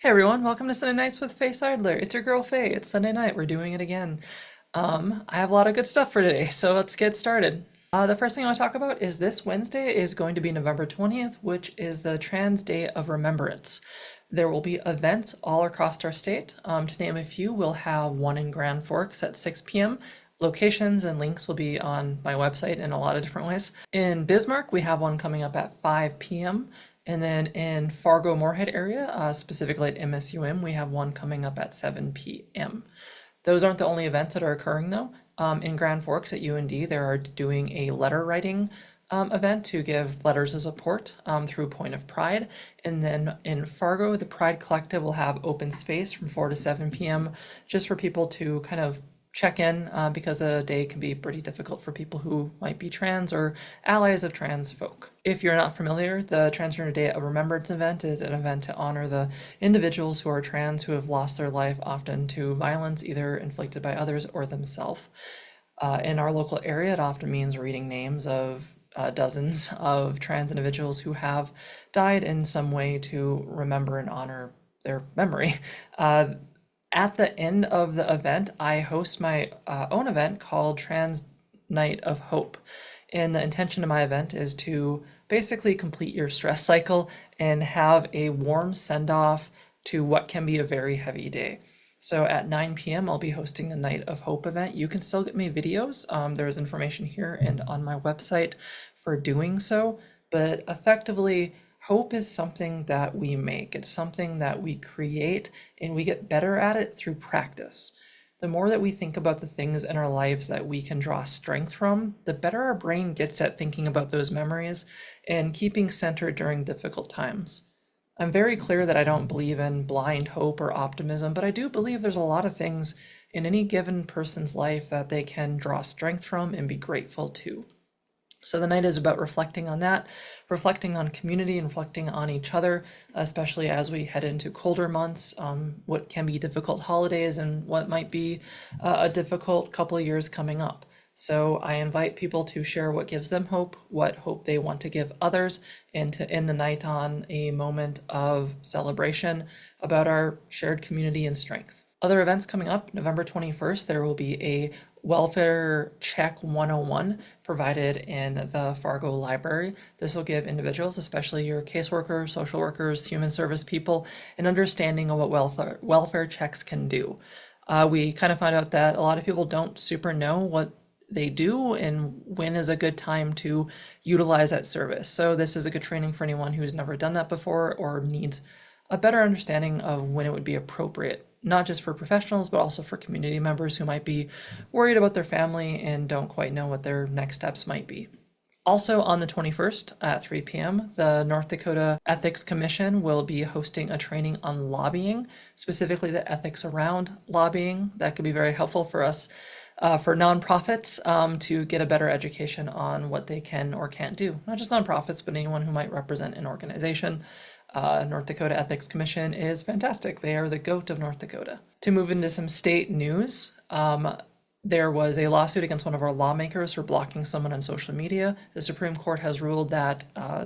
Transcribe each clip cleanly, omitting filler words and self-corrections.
Everyone, welcome to Sunday Nights with Faye Seidler. It's your girl Faye. It's Sunday night. We're doing it again. I have a lot of good stuff for today, so let's get started. The first thing I want to talk about is this Wednesday is going to be November 20th, which is the Trans Day of Remembrance. There will be events all across our state. To name a few, we'll have one in Grand Forks at 6 p.m. Locations and links will be on my website in a lot of different ways. In Bismarck, we have one coming up at 5 p.m. And then in Fargo-Moorhead area, specifically at MSUM, we have one coming up at 7 p.m. Those aren't the only events that are occurring though. In Grand Forks at UND, they are doing a letter writing event to give letters of support through Point of Pride. And then in Fargo, the Pride Collective will have open space from 4 to 7 p.m. just for people to kind of check in because the day can be pretty difficult for people who might be trans or allies of trans folk. If you're not familiar, the Transgender Day of Remembrance event is an event to honor the individuals who are trans who have lost their life often to violence either inflicted by others or themselves. In our local area, it often means reading names of dozens of trans individuals who have died in some way to remember and honor their memory. At the end of the event, I host my own event called Trans Night of Hope. And the intention of my event is to basically complete your stress cycle and have a warm send-off to what can be a very heavy day. So at 9 p.m., I'll be hosting the Night of Hope event. You can still get me videos. There's information here and on my website for doing so, but effectively, hope is something that we make. It's something that we create, and we get better at it through practice. The more that we think about the things in our lives that we can draw strength from, the better our brain gets at thinking about those memories and keeping centered during difficult times. I'm very clear that I don't believe in blind hope or optimism, but I do believe there's a lot of things in any given person's life that they can draw strength from and be grateful to. So the night is about reflecting on that, reflecting on community, and reflecting on each other, especially as we head into colder months, what can be difficult holidays and what might be a difficult couple of years coming up. So I invite people to share what gives them hope, what hope they want to give others, and to end the night on a moment of celebration about our shared community and strength. Other events coming up, November 21st, there will be a Welfare Check 101 provided in the Fargo Library. This will give individuals, especially your caseworkers, social workers, human service people, an understanding of what welfare checks can do. We kind of find out that a lot of people don't super know what they do and when is a good time to utilize that service. So this is a good training for anyone who's never done that before or needs a better understanding of when it would be appropriate, not just for professionals, but also for community members who might be worried about their family and don't quite know what their next steps might be. Also on the 21st at 3 p.m., the North Dakota Ethics Commission will be hosting a training on lobbying, specifically the ethics around lobbying. That could be very helpful for us, for nonprofits, to get a better education on what they can or can't do. Not just nonprofits, but anyone who might represent an organization. North Dakota Ethics Commission is fantastic. They are the GOAT of North Dakota. To move into some state news, there was a lawsuit against one of our lawmakers for blocking someone on social media. The Supreme Court has ruled that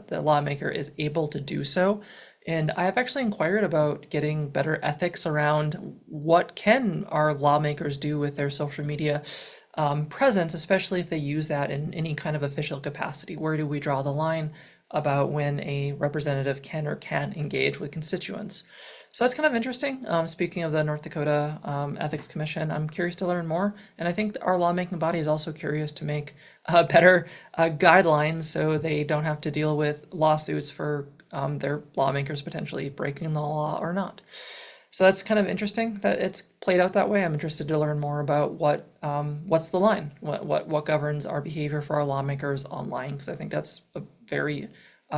the lawmaker is able to do so. And I have actually inquired about getting better ethics around what can our lawmakers do with their social media presence, especially if they use that in any kind of official capacity. Where do we draw the line about when a representative can or can't engage with constituents? So that's kind of interesting. Speaking of the North Dakota Ethics Commission, I'm curious to learn more. And I think our lawmaking body is also curious to make better guidelines so they don't have to deal with lawsuits for their lawmakers potentially breaking the law or not. So that's kind of interesting that it's played out that way. I'm interested to learn more about what's the line, what governs our behavior for our lawmakers online, because I think that's a very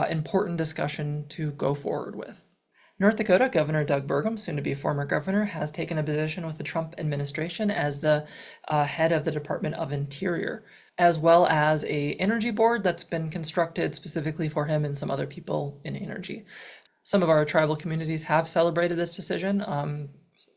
important discussion to go forward with. North Dakota Governor Doug Burgum, soon to be former governor, has taken a position with the Trump administration as the head of the Department of Interior, as well as a energy board that's been constructed specifically for him and some other people in energy. Some of our tribal communities have celebrated this decision,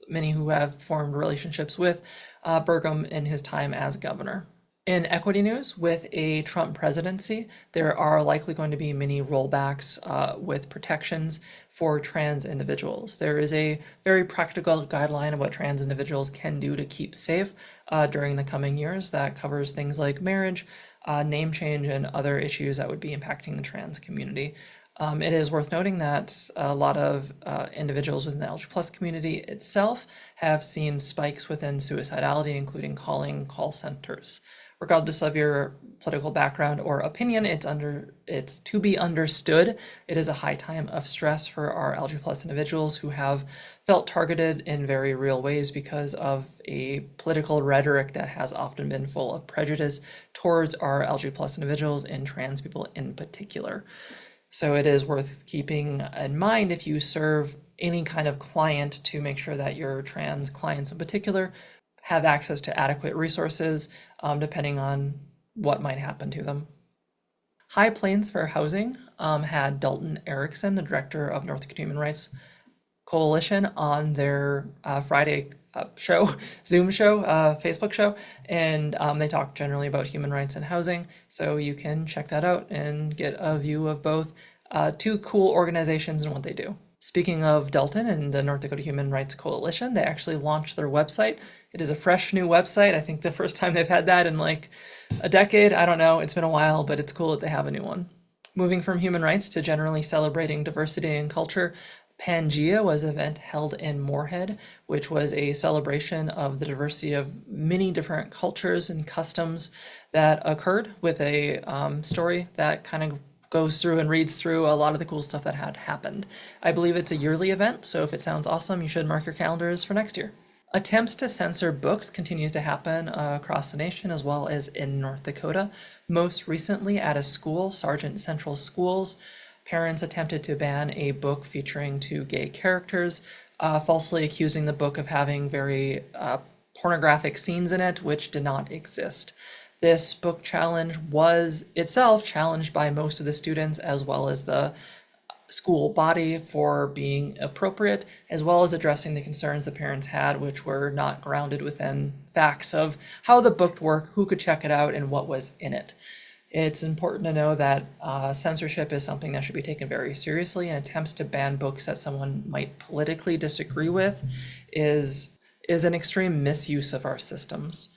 many who have formed relationships with Burgum in his time as governor. In equity news, with a Trump presidency, there are likely going to be many rollbacks with protections for trans individuals. There is a very practical guideline of what trans individuals can do to keep safe during the coming years that covers things like marriage, name change, and other issues that would be impacting the trans community. It is worth noting that a lot of individuals within the LGBT plus community itself have seen spikes within suicidality, including calling call centers. Regardless of your political background or opinion, it's to be understood. It is a high time of stress for our LGBT plus individuals who have felt targeted in very real ways because of a political rhetoric that has often been full of prejudice towards our LGBT plus individuals and trans people in particular. So it is worth keeping in mind if you serve any kind of client to make sure that your trans clients in particular have access to adequate resources, depending on what might happen to them. High Plains for Housing had Dalton Erickson, the director of North Dakota Human Rights Coalition, on their Friday show, Zoom show, Facebook show, and they talk generally about human rights and housing. So you can check that out and get a view of both two cool organizations and what they do. Speaking of Dalton and the North Dakota Human Rights Coalition, they actually launched their website. It is a fresh new website. I think the first time they've had that in like a decade. I don't know. It's been a while, but it's cool that they have a new one. Moving from human rights to generally celebrating diversity and culture, Pangea was an event held in Moorhead, which was a celebration of the diversity of many different cultures and customs that occurred, with a story that kind of goes through and reads through a lot of the cool stuff that had happened. I believe it's a yearly event, so if it sounds awesome, you should mark your calendars for next year. Attempts to censor books continues to happen across the nation as well as in North Dakota. Most recently at a school, Sargent Central Schools, parents attempted to ban a book featuring two gay characters, falsely accusing the book of having very pornographic scenes in it, which did not exist. This book challenge was itself challenged by most of the students as well as the school body for being appropriate, as well as addressing the concerns the parents had, which were not grounded within facts of how the book worked, who could check it out, and what was in it. It's important to know that censorship is something that should be taken very seriously, and attempts to ban books that someone might politically disagree with is an extreme misuse of our systems.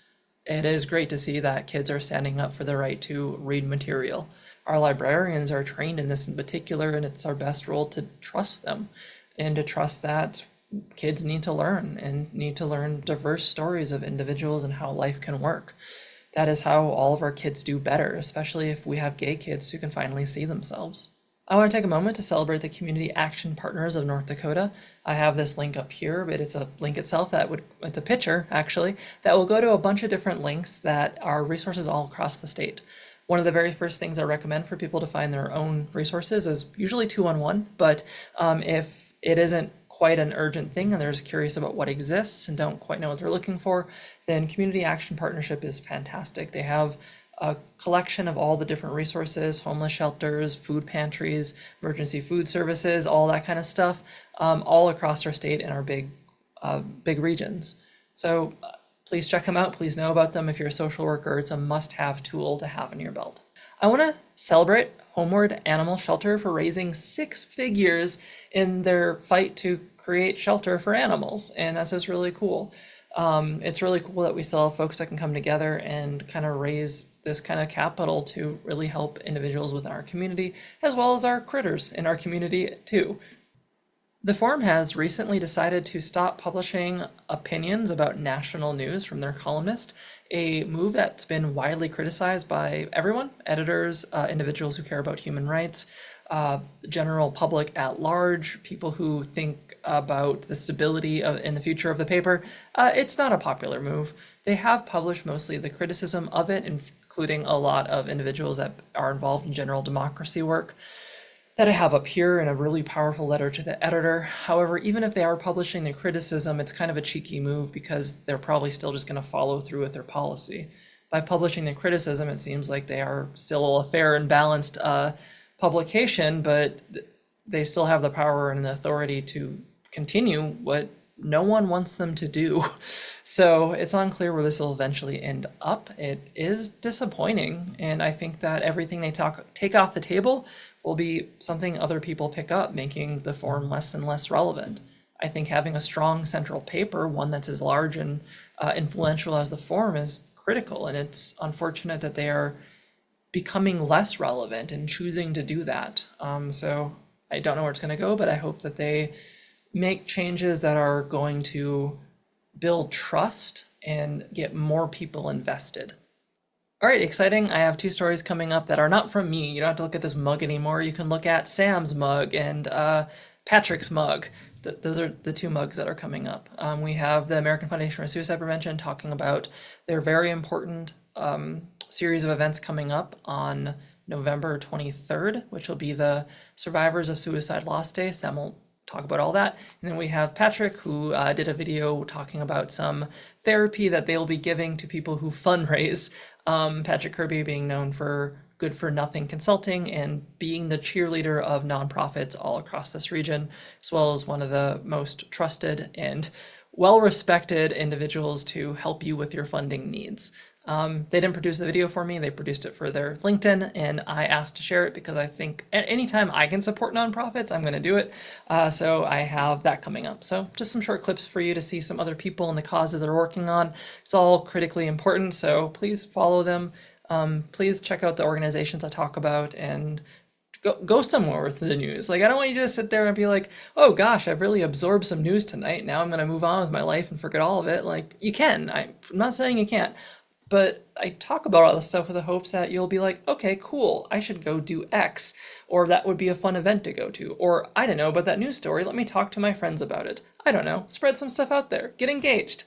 It is great to see that kids are standing up for the right to read material. Our librarians are trained in this in particular, and it's our best role to trust them and to trust that kids need to learn and need to learn diverse stories of individuals and how life can work. That is how all of our kids do better, especially if we have gay kids who can finally see themselves. I want to take a moment to celebrate the community action partners of North Dakota. I have this link up here, but it's a link itself it's a picture actually, that will go to a bunch of different links that are resources all across the state. One of the very first things I recommend for people to find their own resources is usually 211, but if it isn't quite an urgent thing and they're just curious about what exists and don't quite know what they're looking for, then Community Action Partnership is fantastic. They have a collection of all the different resources, homeless shelters, food pantries, emergency food services, all that kind of stuff, all across our state and our big regions. So please check them out. Please know about them. If you're a social worker, it's a must-have tool to have in your belt. I want to celebrate Homeward Animal Shelter for raising 6 figures in their fight to create shelter for animals, and that's just really cool. It's really cool that we still have folks that can come together and kind of raise this kind of capital to really help individuals within our community, as well as our critters in our community too. The forum has recently decided to stop publishing opinions about national news from their columnist, a move that's been widely criticized by everyone, editors, individuals who care about human rights, general public at large, people who think about the stability in the future of the paper. It's not a popular move. They have published mostly the criticism of it, including a lot of individuals that are involved in general democracy work that I have up here in a really powerful letter to the editor. However, even if they are publishing the criticism, it's kind of a cheeky move because they're probably still just going to follow through with their policy. By publishing the criticism, it seems like they are still a fair and balanced publication, but they still have the power and the authority to continue what no one wants them to do. So it's unclear where this will eventually end up. It is disappointing, and I think that everything they take off the table will be something other people pick up, making the forum less and less relevant. I think having a strong central paper, one that's as large and influential as the forum, is critical, and it's unfortunate that they are becoming less relevant and choosing to do that. So I don't know where it's going to go, but I hope that they make changes that are going to build trust and get more people invested. All right, exciting. I have two stories coming up that are not from me. You don't have to look at this mug anymore. You can look at Sam's mug and Patrick's mug. Those are the two mugs that are coming up. We have the American Foundation for Suicide Prevention talking about their very important series of events coming up on November 23rd, which will be the Survivors of Suicide Loss Day. Sam will talk about all that. And then we have Patrick, who did a video talking about some therapy that they'll be giving to people who fundraise. Patrick Kirby being known for good for nothing consulting and being the cheerleader of nonprofits all across this region, as well as one of the most trusted and well-respected individuals to help you with your funding needs. They didn't produce the video for me, they produced it for their LinkedIn, and I asked to share it because I think anytime I can support nonprofits, I'm going to do it. So I have that coming up. So just some short clips for you to see some other people and the causes they're working on. It's all critically important, so please follow them. Please check out the organizations I talk about and go somewhere with the news. Like, I don't want you to just sit there and be like, oh gosh, I've really absorbed some news tonight. Now I'm going to move on with my life and forget all of it. Like, you can. I'm not saying you can't. But I talk about all this stuff with the hopes that you'll be like, okay, cool, I should go do X, or that would be a fun event to go to, or I don't know about that news story, let me talk to my friends about it. I don't know, spread some stuff out there, get engaged.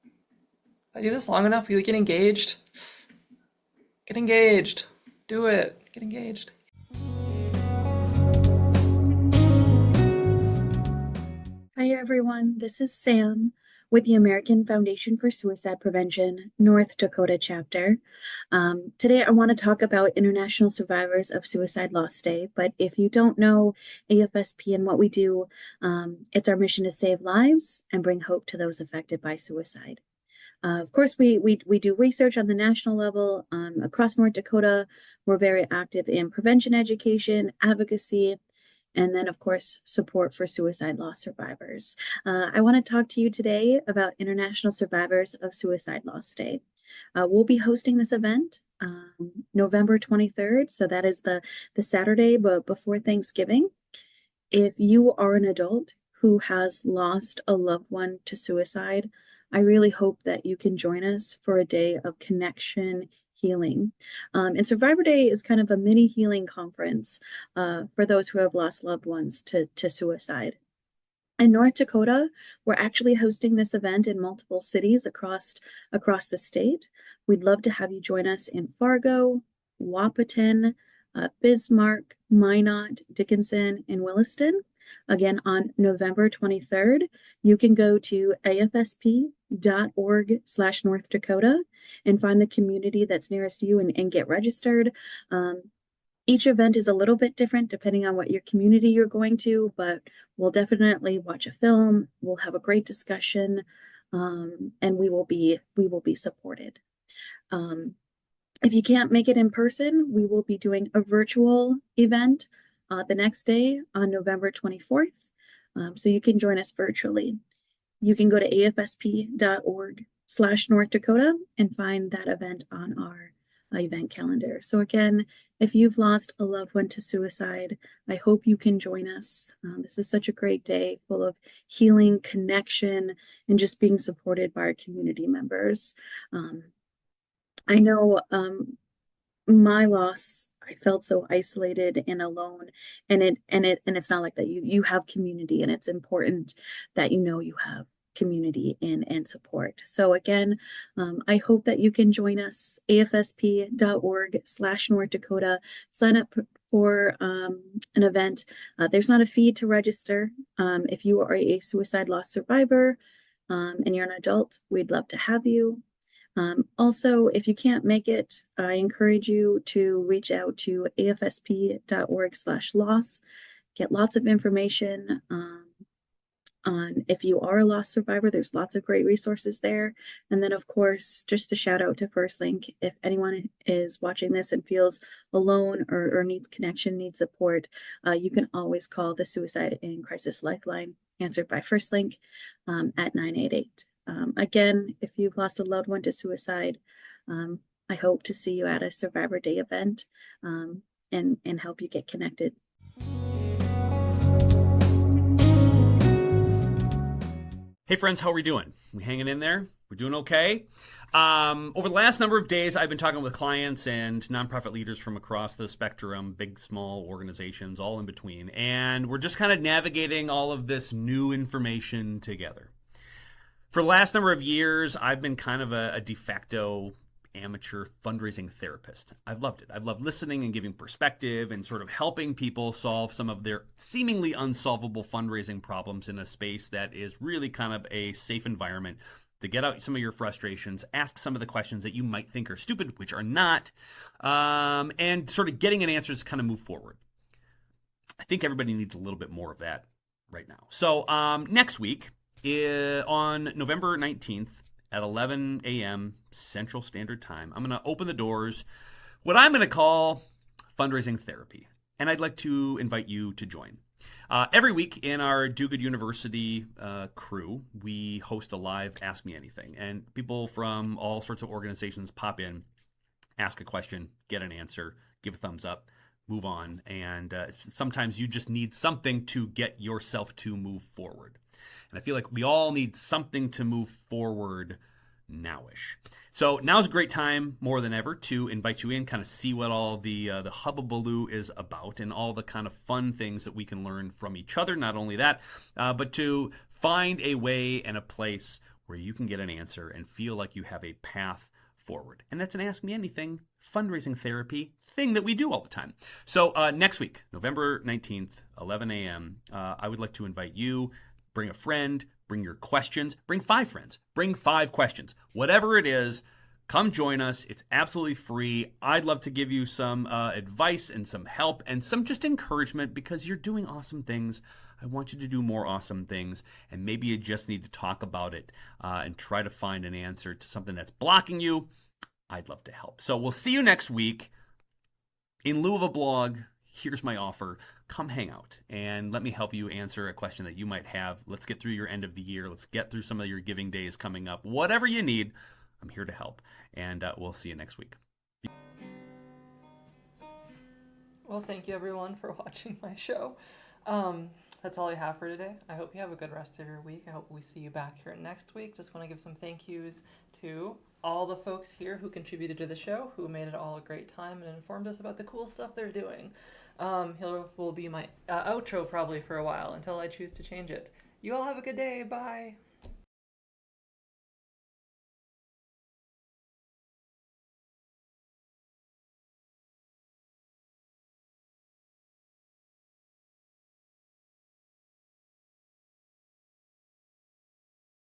If I do this long enough, you get engaged. Get engaged. Do it. Get engaged. Hi everyone, this is Sam with the American Foundation for Suicide Prevention, North Dakota chapter. Today I want to talk about International Survivors of Suicide Loss Day, but if you don't know AFSP and what we do, it's our mission to save lives and bring hope to those affected by suicide. Of course, we do research on the national level across North Dakota. We're very active in prevention education, advocacy, and then, of course, support for suicide loss survivors. I want to talk to you today about International Survivors of Suicide Loss Day. We'll be hosting this event November 23rd, so that is the Saturday before Thanksgiving. If you are an adult who has lost a loved one to suicide, I really hope that you can join us for a day of connection, healing. And Survivor Day is kind of a mini healing conference for those who have lost loved ones to suicide. In North Dakota, we're actually hosting this event in multiple cities across the state. We'd love to have you join us in Fargo, Wahpeton, Bismarck, Minot, Dickinson, and Williston. Again, on November 23rd, you can go to afsp.org/North Dakota and find the community that's nearest you and get registered. Each event is a little bit different depending on what your community you're going to, but we'll definitely watch a film, we'll have a great discussion, and we will be supported. If you can't make it in person, we will be doing a virtual event the next day on November 24th. So you can join us virtually. You can go to afsp.org/North Dakota and find that event on our event calendar. So again, if you've lost a loved one to suicide, I hope you can join us. This is such a great day full of healing, connection, and just being supported by our community members. I know my loss, I felt so isolated and alone, and it's not like that. You have community, and it's important that you know you have community and support. So again, I hope that you can join us, afsp.org/North Dakota. Sign up for an event. There's not a fee to register. If you are a suicide loss survivor and you're an adult, we'd love to have you. Also, if you can't make it, I encourage you to reach out to afsp.org/loss, get lots of information, on if you are a lost survivor. There's lots of great resources there. And then, of course, just a shout out to First Link. If anyone is watching this and feels alone or needs connection, needs support, you can always call the Suicide and Crisis Lifeline, answered by First Link, at 988. Again, if you've lost a loved one to suicide, I hope to see you at a Survivor Day event, and help you get connected. Hey friends, how are we doing? We hanging in there? We're doing okay? Over the last number of days, I've been talking with clients and nonprofit leaders from across the spectrum, big, small organizations, all in between. And we're just kind of navigating all of this new information together. For the last number of years, I've been kind of a de facto amateur fundraising therapist. I've loved it. I've loved listening and giving perspective and sort of helping people solve some of their seemingly unsolvable fundraising problems in a space that is really kind of a safe environment to get out some of your frustrations, ask some of the questions that you might think are stupid, which are not, and sort of getting an answer to kind of move forward. I think everybody needs a little bit more of that right now. So next week, on November 19th, at 11 a.m. Central Standard Time, I'm going to open the doors, what I'm going to call fundraising therapy. And I'd like to invite you to join. Every week in our Do Good University crew, we host a live Ask Me Anything. And people from all sorts of organizations pop in, ask a question, get an answer, give a thumbs up, move on. And sometimes you just need something to get yourself to move forward. And I feel like we all need something to move forward nowish. So now's a great time, more than ever, to invite you in, kind of see what all the hubbubaloo is about and all the kind of fun things that we can learn from each other. Not only that, but to find a way and a place where you can get an answer and feel like you have a path forward. And that's an Ask Me Anything fundraising therapy thing that we do all the time. So next week, November 19th, 11 a.m., I would like to invite you. Bring a friend, bring your questions, bring 5 friends, bring 5 questions. Whatever it is, come join us. It's absolutely free. I'd love to give you some advice and some help and some just encouragement because you're doing awesome things. I want you to do more awesome things, and maybe you just need to talk about it and try to find an answer to something that's blocking you. I'd love to help. So we'll see you next week. In lieu of a blog, here's my offer. Come hang out and let me help you answer a question that you might have. Let's get through your end of the year. Let's get through some of your giving days coming up. Whatever you need, I'm here to help. And we'll see you next week. Well, thank you everyone for watching my show. That's all I have for today. I hope you have a good rest of your week. I hope we see you back here next week. Just want to give some thank yous to all the folks here who contributed to the show, who made it all a great time and informed us about the cool stuff they're doing. He will be my outro probably for a while until I choose to change it. You all have a good day. Bye.